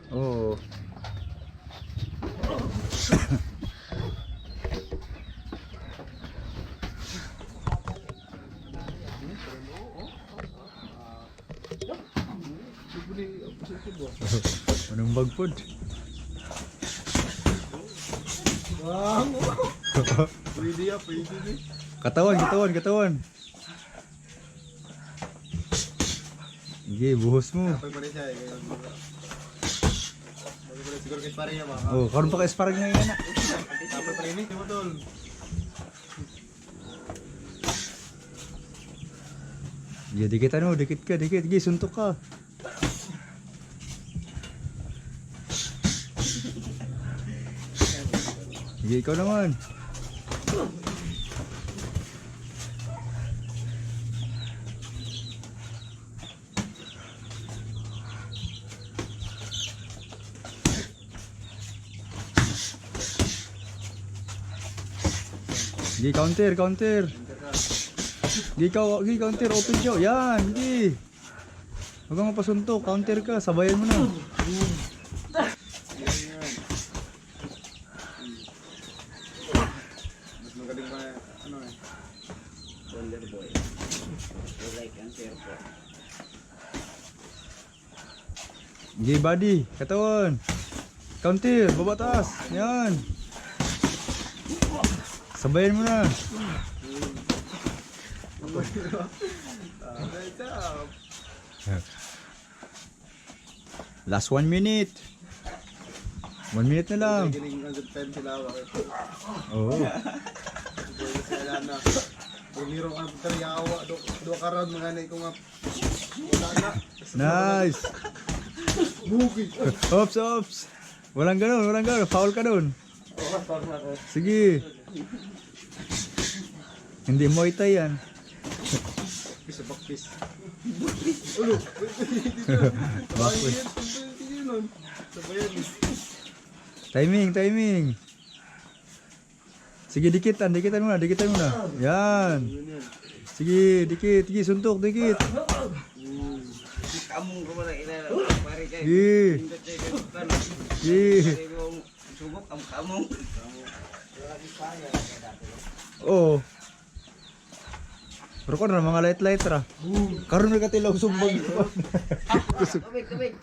Oh. Anong bagpod? Wow. Pwede ya, pwede ni. Katawan. Sige, buhos mo. Kapag pa rin siya eh. Siguro kahit pare niya ba? Oh, karon pa ka esparag na yan. Kapag pa rin eh, mo tol. Sige, dikit ano, dikit ka. Sige, suntok ka. Sige, ikaw naman. Sige, counter. Sige, counter, open siya. Yan, sige. Huwag kang mapasuntok, counter ka, sabayan mo na. Mas magaling pa ano eh. Wonder Boy. You like answer po. Sige, body, katawan. Counter, baba taas. Yan. Sabayan mo na. Last 1 minute. 1 minute na lang. Galing ang good time sila. Oo. Wala na. Pumiro ang pagkariyawa. Dua ka round mga ko nga. Wala na. Nice. Bukid. Ops. Walang ganun. Foul ka dun. Sige. Hindi Muay Thai yan. Pisa bakpis. Ulo. Bakpis. Sabayan. Timing. Sige, dikitan mo na. Yan. Sige, dikit. Sige, suntok, dikit. Kamong ko na ilala. Pare kayo. Sige. Pindot kayo ganun. Sige. Pare mong subok ang kamong. Oo. Pero ko na mga light ra. Karon na katilaw sumbag. Kabig.